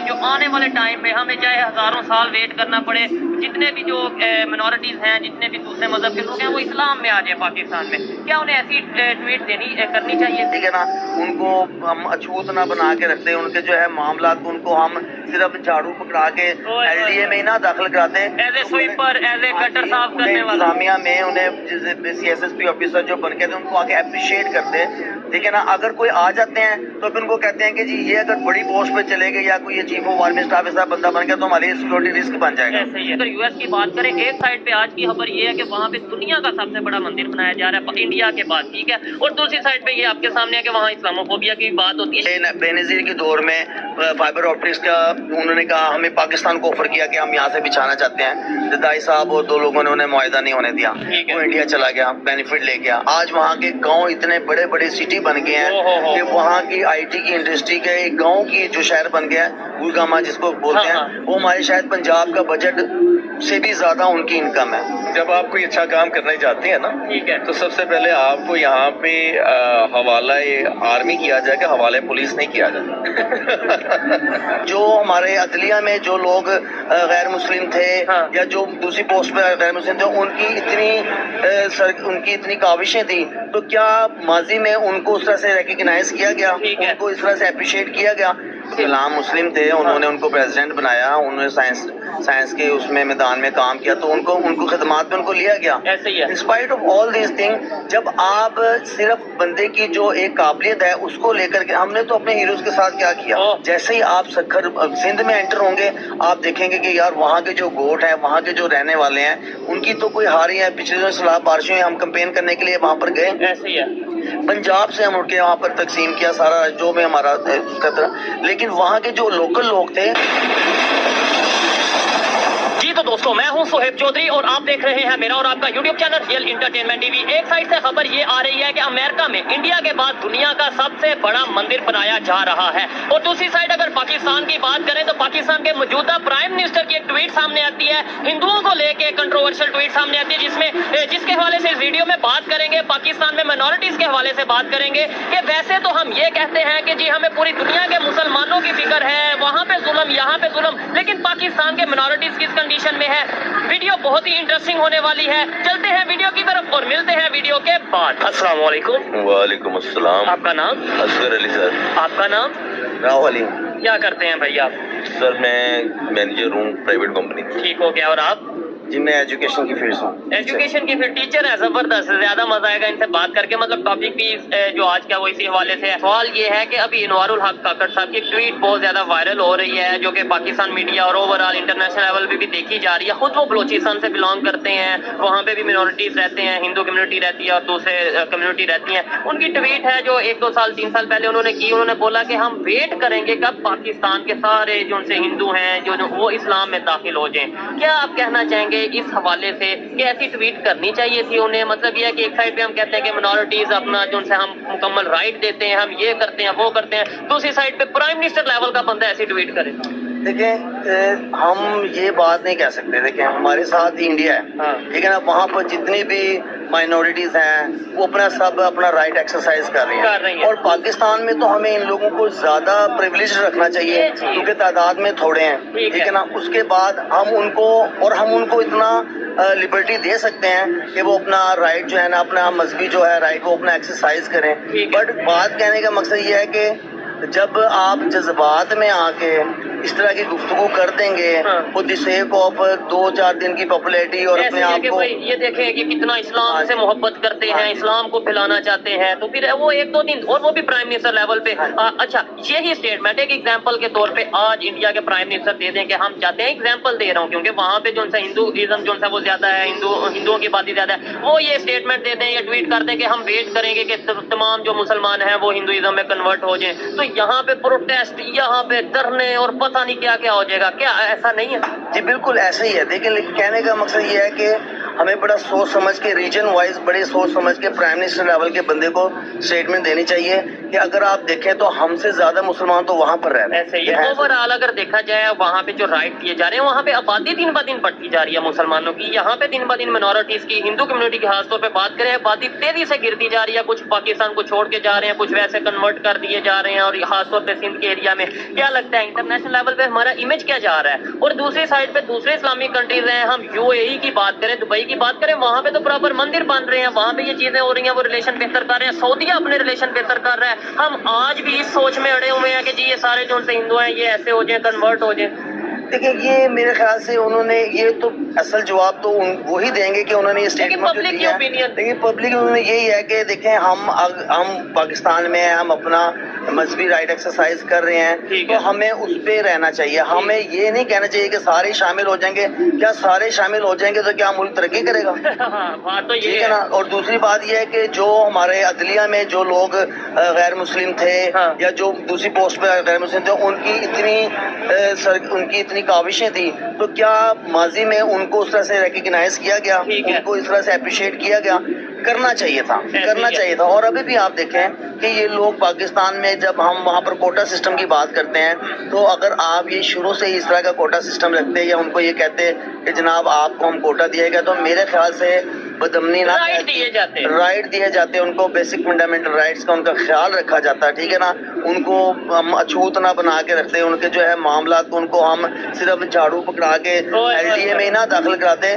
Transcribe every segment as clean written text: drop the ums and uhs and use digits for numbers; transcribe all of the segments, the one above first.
جو آنے والے ٹائم پہ ہمیں چاہے ہزاروں سال ویٹ کرنا پڑے، جتنے بھی جو منورٹیز ہیں، جتنے بھی دوسرے مذہب کے لوگ ہیں، وہ اسلام میں آ جائیں پاکستان میں، کیا انہیں ایسی ٹویٹ کرنی چاہیے؟ ٹھیک ہے نا، ان کو ہم اچھوت نہ بنا کے رکھتے ہیں، ان کے جو ہے معاملات ان کو ہم صرف جھاڑو پکڑا کے ایل ڈی اے میں ہی نہ داخل کراتے ہیں، as a sweeper, as a gutter صاف کرنے والا، انتظامیہ میں انہیں C S S P officer جو بن کے تھے ان کو آگے اپریشیٹ کرتے ہیں، ٹھیک ہے نا۔ اگر کوئی آ جاتے ہیں تو پھر ان کو کہتے ہیں کہ جی یہ اگر بڑی پوسٹ پہ چلے گئے یا کوئی یہ چیف آف آرمی اسٹاف ایسا بندہ بن گیا تو ہمارے سیکورٹی رسک بن جائے گا۔ ایسے ہی ہے۔ اگر یو ایس کی بات کریں، ایک سائڈ پہ آج کی خبر یہ ہے کہ وہاں پہ دنیا کا سب سے بڑا مندر بنایا جا رہا ہے انڈیا کے بعد، ٹھیک ہے، اور دوسری سائڈ پہ یہ آپ کے سامنے ہے کہ وہاں اسلاموفوبیا کی بات ہوتی ہے۔ بے نظیر کے دور میں فائبر آپٹکس کا انہوں نے کہا، ہمیں پاکستان کو آفر کیا کہ ہم یہاں سے بچھانا چاہتے ہیں، دائی صاحب اور 2 لوگوں نے انہیں معاہدہ نہیں ہونے دیا، وہ انڈیا چلا گیا، بینیفٹ لے گیا۔ آج وہاں کے گاؤں اتنے بڑے بڑے سٹی بن گئے ہیں کہ وہاں کی آئی ٹی کی انڈسٹری کے ایک گاؤں کی جو شہر بن گیا ہے گلگامہ جس کو بولتے ہیں، وہ ہمارے شاید پنجاب کا بجٹ سے بھی زیادہ ان کی انکم ہے۔ جب آپ کوئی اچھا کام کرنے جاتے ہیں نا، ٹھیک ہے، تو سب سے پہلے آپ کو یہاں پہ حوالہ آرمی کیا جائے کہ حوالے پولیس نہیں کیا جائے۔ جو ہمارے عدلیہ میں جو لوگ غیر مسلم تھے یا جو دوسری پوسٹ پہ غیر مسلم تھے، ان کی اتنی کاوشیں تھیں، تو کیا ماضی میں ان کو اس طرح سے ریکگنائز کیا گیا، ان کو اس طرح سے اپریشیٹ کیا گیا؟ غلام مسلم تھے، انہوں نے ان کو پریزیڈنٹ بنایا، انہوں نے سائنس کے اس میں میدان میں کام کیا، تو ان کو خدمات میں ان کو لیا گیا۔ ایسے ہی ہے۔ In spite of all these thing, جب آپ صرف بندے کی جو ایک قابلیت ہے اس کو لے کر کے، ہم نے تو اپنے ہیروز کے ساتھ کیا کیا، جیسے ہی آپ سکھر سندھ میں انٹر ہوں گے آپ دیکھیں گے کہ یار وہاں کے جو گوٹ ہیں، وہاں کے جو رہنے والے ہیں، ان کی تو کوئی ہاری ہے۔ پچھلے دنوں سیلاب بارشوں میں ہم کمپین کرنے کے لیے وہاں پر گئے، ایسے ہی ہے۔ پنجاب سے ہم اٹھ کے وہاں پر تقسیم کیا سارا جو میں ہمارا خطرہ، لیکن وہاں کے جو لوکل لوگ تھے۔ جی تو دوستو، میں ہوں سہیب چودھری اور آپ دیکھ رہے ہیں میرا اور آپ کا YouTube channel real entertainment T V. ایک سائڈ سے خبر یہ آ رہی ہے کہ امریکہ میں انڈیا کے بعد دنیا کا سب سے بڑا مندر بنایا جا رہا ہے، اور دوسری سائڈ اگر پاکستان کی بات کریں تو پاکستان کے موجودہ پرائم منسٹر کی ایک ٹویٹ سامنے آتی ہے، ہندوؤں کو لے کے کنٹروورشل ٹویٹ سامنے آتی ہے، جس کے حوالے سے اس ویڈیو میں بات کریں گے، پاکستان میں مائنورٹیز کے حوالے سے بات کریں گے کہ ویسے تو ہم یہ کہتے ہیں کہ جی ہمیں پوری دنیا کے مسلمانوں کی فکر ہے، وہاں پہ ظلم یہاں پہ ظلم، لیکن پاکستان کے مائنورٹیز کس کنڈیشن میں ہے۔ ویڈیو بہت ہی انٹرسٹنگ ہونے والی ہے، چلتے ہیں ویڈیو کی طرف اور ملتے ہیں ویڈیو کے بعد۔ السلام علیکم۔ وعلیکم السلام۔ آپ کا نام؟ اصغر علی سر۔ آپ کا نام؟ راہو علی۔ کیا کرتے ہیں بھائی آپ؟ سر میں مینیجر ہوں پرائیویٹ کمپنی۔ ٹھیک ہو گیا، اور آپ؟ جی میں ایجوکیشن کی فیلڈ سے ہوں۔ ایجوکیشن کی پھر ٹیچر ہے، زبردست، زیادہ مزہ آئے گا ان سے بات کر کے۔ مطلب ٹاپک بھی جو آج کا وہ اسی حوالے سے ہے۔ سوال یہ ہے کہ ابھی انوار الحق کاکڑ صاحب کی ٹویٹ بہت زیادہ وائرل ہو رہی ہے، جو کہ پاکستان میڈیا اور اوور آل انٹرنیشنل لیول پہ بھی دیکھی جا رہی ہے۔ خود وہ بلوچستان سے بلانگ کرتے ہیں، وہاں پہ بھی منورٹیز رہتے ہیں، ہندو کمیونٹی رہتی ہے اور دوسرے کمیونٹی رہتی ہیں۔ ان کی ٹویٹ ہے جو 1-2 سال 3 سال پہلے انہوں نے کی، انہوں نے بولا کہ ہم ویٹ کریں گے کب پاکستان کے سارے جو ان سے ہندو ہیں جو وہ اسلام میں داخل ہو جائیں۔ کیا آپ کہنا چاہیں گے اس حوالے سے کہ ایسی ٹویٹ کرنی چاہیے تھی انہیں؟ مطلب یہ ہے کہ ایک سائڈ پہ ہم کہتے ہیں کہ منورٹیز اپنا جو ان سے ہم مکمل رائٹ دیتے ہیں، ہم یہ کرتے ہیں وہ کرتے ہیں، دوسری سائڈ پہ پرائم منسٹر لیول کا بندہ ایسی ٹویٹ کرے۔ دیکھیں ہم یہ بات نہیں کہہ سکتے، دیکھیں ہمارے ساتھ انڈیا ہے، ٹھیک ہے نا، وہاں پر جتنی بھی مائنورٹیز ہیں وہ اپنا رائٹ ایکسرسائز کر رہی ہیں، اور پاکستان میں تو ہمیں ان لوگوں کو زیادہ پریولیج رکھنا چاہیے کیونکہ تعداد میں تھوڑے ہیں، ٹھیک ہے نا۔ اس کے بعد ہم ان کو اتنا لبرٹی دے سکتے ہیں کہ وہ اپنا رائٹ جو ہے نا، اپنا مذہبی جو ہے رائٹ وہ اپنا ایکسرسائز کریں، بٹ بات کہنے کا مقصد یہ ہے کہ جب آپ جذبات میں آ کے اس طرح کی گفتگو کر دیں گے وہ دی سیک آف 2-4 دن کی پاپولیرٹی اور اپنے آپ کو یہ دیکھیں کہ کتنا اسلام سے محبت کرتے ہیں، اسلام کو پھیلانا چاہتے ہیں، تو پھر وہ 1-2 دن اور وہ بھی پرائم منسٹر لیول پہ۔ اچھا یہی اسٹیٹمنٹ ایک ایگزامپل کے طور پہ آج انڈیا کے پرائم منسٹر دے دیں کہ ہم چاہتے ہیں، ایگزامپل دے رہا ہوں کیونکہ وہاں پہ جو ان سے ہندوازم جو ان سے وہ زیادہ ہے، ہندوؤں کی بات زیادہ ہے، وہ یہ اسٹیٹمنٹ دے دیں یا ٹویٹ کر دیں کہ ہم ویٹ کریں گے کہ تمام جو مسلمان ہیں وہ ہندوازم میں کنورٹ ہو جائیں، تو یہاں پہ پروٹیسٹ، یہاں پہ دھرنے اور پتہ نہیں کیا کیا ہو جائے گا۔ کیا ایسا نہیں ہے؟ جی بالکل ایسا ہی ہے، لیکن کہنے کا مقصد یہ ہے کہ ہمیں بڑا سوچ سمجھ کے ریجن وائز بڑے سوچ سمجھ کے پرائم منسٹر لیول کے بندے کو اسٹیٹمنٹ دینی چاہیے کہ اگر آپ دیکھیں تو ہم سے زیادہ مسلمان تو وہاں پر رہ رہے ایسے ہی اوور آل اگر دیکھا جائے وہاں پہ جو رائٹ کیے جا رہے ہیں وہاں پہ آبادی دن بہ دن بڑھتی جا رہی ہے مسلمانوں کی. یہاں پہ دن بہ دن منورٹیز کی ہندو کمیونٹی کی خاص طور پہ بات کریں آبادی تیزی سے گرتی جا رہی ہے. کچھ پاکستان کو چھوڑ کے جا رہے ہیں, کچھ ویسے کنورٹ کر دیے جا رہے ہیں, اور خاص طور پہ سندھ کے ایریا میں کیا لگتا ہے انٹرنیشنل لیول پہ ہمارا امیج کیا جا رہا ہے. اور دوسری سائڈ پہ دوسرے اسلامک کنٹریز ہیں, ہم UAE کی بات کریں, دبئی کی بات کریں, وہاں پہ تو پراپر مندر بن رہے ہیں, وہاں پہ یہ چیزیں ہو رہی ہیں, وہ ریلیشن بہتر کر رہے ہیں. سعودیہ اپنے ریلیشن بہتر کر رہا ہے. ہم آج بھی اس سوچ میں اڑے ہوئے ہیں کہ جی یہ سارے جو ان سے ہندو ہیں یہ ایسے ہو جائیں, کنورٹ ہو جائیں. دیکھیں یہ میرے خیال سے انہوں نے یہ تو اصل جواب تو وہی دیں گے کہ انہوں نے یہ اسٹیٹمنٹ پبلک کی اوپینین, لیکن پبلک میں یہی ہے کہ دیکھیں ہم پاکستان میں ہیں, ہم اپنا مذہبی رائٹ ایکسرسائز کر رہے ہیں, تو ہمیں اس پہ رہنا چاہیے. ہمیں یہ نہیں کہنا چاہیے کہ سارے شامل ہو جائیں گے. کیا سارے شامل ہو جائیں گے تو کیا ملک ترقی کرے گا؟ ٹھیک ہے نا. اور دوسری بات یہ ہے کہ جو ہمارے عدلیہ میں جو لوگ غیر مسلم تھے یا جو دوسری پوسٹ پہ غیر مسلم تھے, ان کی اتنی کاوشیں تھیں, تو کیا ماضی میں ان کو اس طرح سے ریکگنائز کیا گیا, ان کو اس طرح سے اپریشیٹ کیا گیا؟ کرنا چاہیے تھا. اور ابھی بھی آپ دیکھیں کہ یہ لوگ پاکستان میں جب ہم وہاں پر کوٹا سسٹم کی بات کرتے ہیں, تو اگر آپ یہ شروع سے اس طرح کا کوٹا سسٹم رکھتے یا ان کو یہ کہتے کہ جناب آپ کو ہم کوٹا دیا گیا, تو میرے خیال سے بدمنی نہ رائٹ دیے جاتے, ان کو بیسک فنڈامنٹل رائٹس کا ان کا خیال رکھا جاتا. ٹھیک ہے نا. ان کو ہم اچھوت نہ بنا کے رکھتے, ان کے جو ہے معاملات کو ان کو ہم صرف جھاڑو پکڑا کے LDA میں ہی نہ داخل کراتے.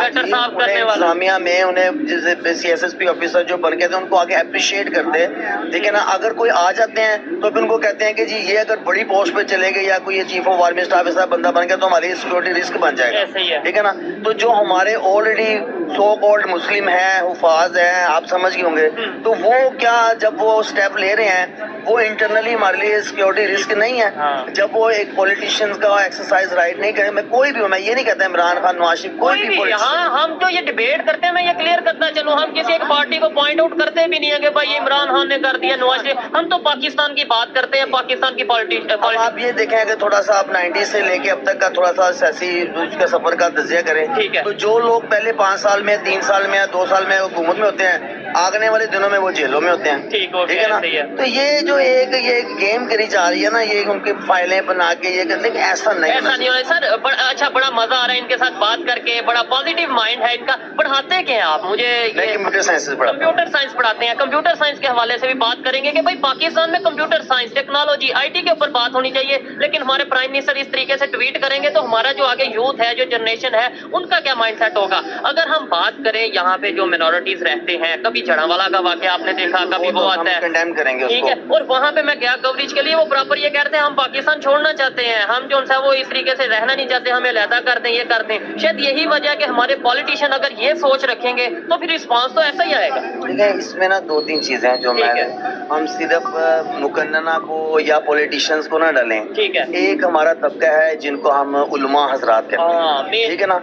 انتظامیہ میں انہیں جیسے CSSP آفیسر جو بن گئے تھے ان کو آگے اپریشیٹ کرتے. ٹھیک ہے نا. اگر کوئی آ جاتے ہیں تو پھر ان کو کہتے ہیں کہ جی یہ اگر بڑی پوسٹ پہ چلے گئے یا کوئی یہ چیف آف آرمی اسٹاف ایسا بندہ بن گیا تو ہماری سیکورٹی رسک بن جائے گا. ٹھیک ہے نا. تو جو ہمارے آلریڈی سو کالڈ مسلم ہیں, حفاظ ہیں, آپ سمجھ گئے ہوں گے, تو وہ کیا جب وہ اسٹیپ لے رہے ہیں وہ انٹرنلی ہمارے لیے سیکورٹی رسک نہیں ہے؟ جب وہ ایک پولیٹیشینز کا ایکسرسائز رائٹ نہیں کرے, میں کوئی بھی ہوں, میں یہ نہیں کہتا عمران خان, نواز شریف, کوئی بھی. ہاں ہم جو یہ ڈبیٹ کرتے ہیں میں یہ کلیئر کرتا چلوں, ہم کسی ایک پارٹی کو پوائنٹ آؤٹ کرتے بھی نہیں ہے کہ بھائی عمران خان نے کر دیا, نواز شریف. ہم تو پاکستان کی بات کرتے ہیں, پاکستان کی پالیٹکس. آپ یہ دیکھیں کہ تھوڑا سا آپ 90 سے لے کے اب تک کا تھوڑا سا سیاسی اس کا سفر کا تجزیہ کریں, تو جو لوگ پہلے 5 سال میں 3 سال میں 2 سال میں حکومت میں ہوتے ہیں, آگنے والے دنوں میں وہ جیلوں میں ہوتے ہیں. ٹھیک ہے نا. تو یہ جو ایک یہ گیم کری جا رہی ہے نا, یہ ان کی فائلیں بنا کے یہ کرنے, ایسا نہیں ہونا سر. اچھا بڑا مزہ آ رہا ہے ان کے ساتھ بات کر کے, بڑا پازیٹیو مائنڈ ہے ان کا. پڑھاتے کیا ہیں آپ؟ مجھے کمپیوٹر سائنس پڑھاتے ہیں. کمپیوٹر سائنس کے حوالے سے بھی بات کریں گے کہ بھائی پاکستان میں کمپیوٹر سائنس, ٹیکنالوجی, IT کے اوپر بات ہونی چاہیے. لیکن ہمارے پرائم منسٹر اس طریقے سے ٹویٹ کریں گے تو ہمارا جو آگے یوتھ ہے, جو جنریشن ہے, ان کا کیا مائنڈ سیٹ ہوگا؟ اگر ہم بات کریں یہاں پہ جو منورٹیز رہتے ہیں, کبھی جڑاوالا کا واقعہ آپ نے دیکھا, کبھی وہ آتا ہے, ٹھیک ہے, اور وہاں پہ میں کیا کوریج کے لیے وہ پراپر یہ کہتے ہیں ہم پاکستان چھوڑنا چاہتے ہیں, ہم جو ہے وہ اس طریقے سے رہنا نہیں چاہتے, ہمیں علیحدہ کر دیں, یہ کر دیں. شاید یہی وجہ ہے کہ ہمارے پولیٹیشین اگر یہ سوچ رکھیں گے تو پھر رسپانس تو ایسا ہی آئے گا. ٹھیک ہے. اس میں نا 2-3 چیزیں ہیں جو ہم صرف مقننہ کو یا پولیٹیشینز کو نہ ڈالیں. ٹھیک ہے. ایک ہمارا طبقہ ہے جن کو ہم علماء حضرات کہتے ہیں. ٹھیک ہے نا.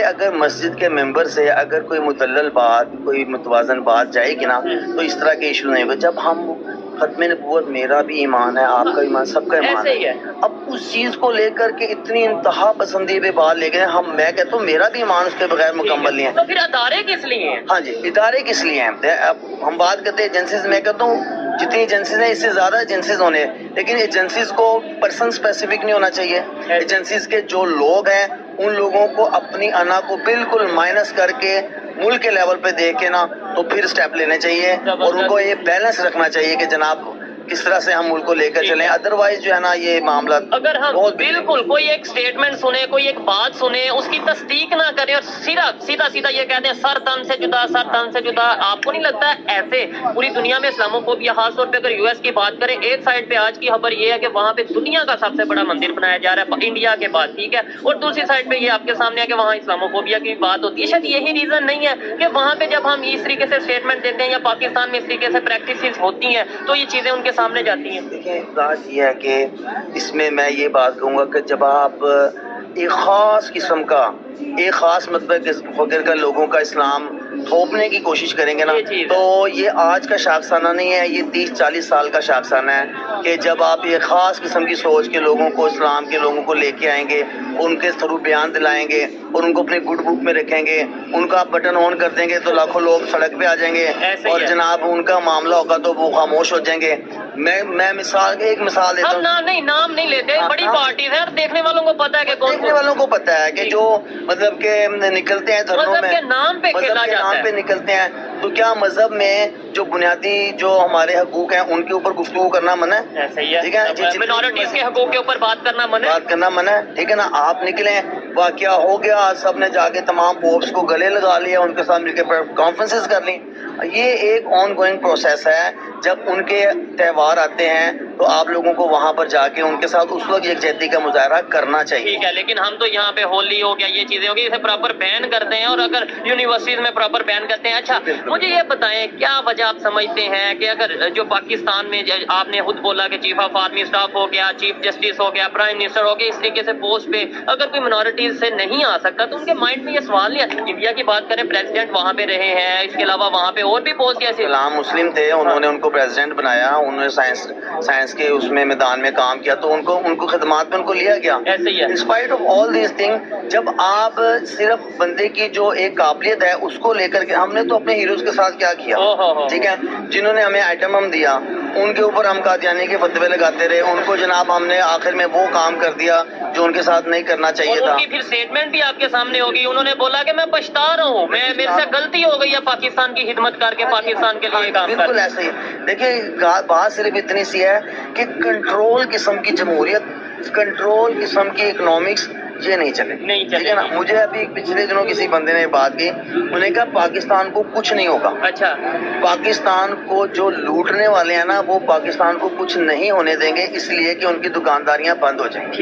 اگر مسجد کے ممبر سے اگر کوئی مدلل بات, کوئی متوازن بات جائے گی نا, تو اس طرح کے ایشو نہیں ہوگا. جب ہم ختم نبوت, میرا بھی ایمان ہے, آپ کا ایمان, سب کا ایمان ہے, اب اس چیز کو لے کر کے اتنی انتہا پسندی پہ بات لے گئے ہم, میں کہتا ہوں میرا بھی ایمان اس کے بغیر مکمل نہیں ہے. تو پھر ادارے کس لیے ہیں؟ ہاں جی, ادارے کس لیے ہیں؟ اب ہم بات کرتے ہیں ایجنسیز, میں کہتا ہوں جتنی ایجنسیز ہیں اس سے زیادہ ایجنسیز ہونے, لیکن ایجنسیز کو پرسن اسپیسیفک نہیں ہونا چاہیے. ایجنسیز کے جو لوگ ہیں ان لوگوں کو اپنی انا کو بالکل مائنس کر کے ملک کے لیول پہ دیکھ کے نا, تو پھر سٹیپ لینے چاہیے, اور ان کو یہ بیلنس رکھنا چاہیے کہ جناب کس طرح سے ہم ملک کو لے کر چلیں. ادروائز جو ہے نا یہ معاملہ, اگر ہم بالکل کوئی ایک اسٹیٹمنٹ سنیں, کوئی ایک بات سنیں, اس کی تصدیق نہ کریں اور سیدھا یہ کہتے ہیں سر تن سے جدا, سر تن سے جدا. آپ کو نہیں لگتا ہے ایسے پوری دنیا میں اسلاموں کو بھی, خاص طور پہ اگر US کی بات کریں, ایک سائڈ پہ آج کی خبر یہ ہے کہ وہاں پہ دنیا کا سب سے بڑا مندر بنایا جا رہا ہے انڈیا کے بعد, ٹھیک ہے, اور دوسری سائڈ پہ یہ آپ کے سامنے ہے کہ وہاں اسلاموفوبیا کی بات ہوتی ہے. شاید یہی ریزن نہیں ہے کہ وہاں پہ جب ہم اس طریقے سے اسٹیٹمنٹ دیتے ہیں یا پاکستان میں اس طریقے سے پریکٹسز ہوتی ہیں تو یہ چیزیں ان کے سامنے جاتی ہیں. دیکھیں بات یہ ہے کہ اس میں یہ بات کہوں گا کہ جب آپ ایک خاص قسم کا, ایک خاص مطلب فکر کا لوگوں کا اسلام تھوپنے کی کوشش کریں گے نا تو یہ آج کا شاخسانہ نہیں ہے, یہ 30-40 سال کا شاخسانہ ہے کہ جب آپ ایک خاص قسم کی سوچ کے لوگوں کو, اسلام کے لوگوں کو لے کے آئیں گے, ان کے تھرو بیان دلائیں گے اور ان کو اپنی گڈ بک میں رکھیں گے, ان کا آپ بٹن آن کر دیں گے تو لاکھوں لوگ سڑک پہ آ جائیں گے اور جناب ان کا معاملہ ہوگا تو وہ خاموش ہو جائیں گے. میں ایک مثال دیتا ہوں. نام نہیں لیتے, بڑی پارٹیز ہیں اور دیکھنے والوں کو پتا ہے کہ دیکھنے والوں کو پتا ہے کہ جو مطلب کہ نکلتے ہیں دھرنوں میں, مذہب کے نام پہ نکلتے ہیں, تو کیا مذہب میں جو بنیادی جو ہمارے حقوق ہیں ان کے اوپر گفتگو کرنا منع ہے؟ ٹھیک ہے, منارٹیز کے حقوق کے اوپر بات کرنا منع ہے, ٹھیک ہے نا. آپ نکلیں, واقعہ ہو گیا, سب نے جا کے تمام پوپس کو گلے لگا لیا, ان کے ساتھ مل کے کانفرنسز کر لی. یہ ایک آن گوئنگ پروسیس ہے. جب ان کے تہوار آتے ہیں تو آپ لوگوں کو وہاں پر جا کے ان کے ساتھ اس وقت یکجہتی کا مظاہرہ کرنا چاہیے. ٹھیک ہے, لیکن ہم تو یہاں پہ ہولی ہو گیا, یہ چیزیں ہو گئی, اسے پراپر بین کرتے ہیں اور اگر یونیورسٹیز میں پراپر بین کرتے ہیں. اچھا مجھے یہ بتائیں, کیا وجہ آپ سمجھتے ہیں کہ اگر جو پاکستان میں آپ نے خود بولا کہ چیف آف آرمی اسٹاف ہو گیا, چیف جسٹس ہو گیا, پرائم منسٹر ہو گیا, اس طریقے سے پوسٹ پہ اگر کوئی منارٹیز سے نہیں آ سکتا تو ان کے مائنڈ میں یہ سوال نہیں ہے. انڈیا کی بات کریں, پریزیڈنٹ وہاں پہ رہے ہیں, اس کے علاوہ وہاں پہ اور بھی پوسٹ ایسے غلام مسلم تھے, انہوں نے ان کو پریزیڈنٹ بنایا, انہوں نے سائنس کے اس میں میدان میں کام کیا تو ان کو خدمات میں ان کو لیا گیا. ایسے ہی ہے, in spite of all these thing. جب آپ صرف بندے کی جو ایک قابلیت ہے اس کو لے کر کے, ہم نے تو اپنے ہیروز کے ساتھ کیا کیا, ٹھیک ہے, جنہوں نے ہمیں آئٹم ہم دیا ان کے اوپر ہم قادیانی کے فتوے لگاتے رہے, ان کو جناب ہم نے آخر میں وہ کام کر دیا جو ان کے ساتھ نہیں کرنا چاہیے تھا. ان کی پھر اسٹیٹمنٹ بھی آپ کے سامنے ہوگی, انہوں نے بولا کہ میں پچھتا رہا ہوں, میرے سے غلطی ہو گئی ہے پاکستان کی خدمت کر کے, پاکستان کے لیے کام کر. بالکل ایسے ہی. دیکھیں بات صرف اتنی سی ہے کہ کنٹرول قسم کی جمہوریت, کنٹرول قسم کی اکنامکس یہ نہیں چلے, ٹھیک ہے نا. مجھے ابھی پچھلے دنوں کسی بندے نے بات کی, انہوں نے کہا پاکستان کو کچھ نہیں ہوگا. اچھا, پاکستان کو جو لوٹنے والے ہیں نا وہ پاکستان کو کچھ نہیں ہونے دیں گے, اس لیے کہ ان کی دکانداریاں بند ہو جائیں گی.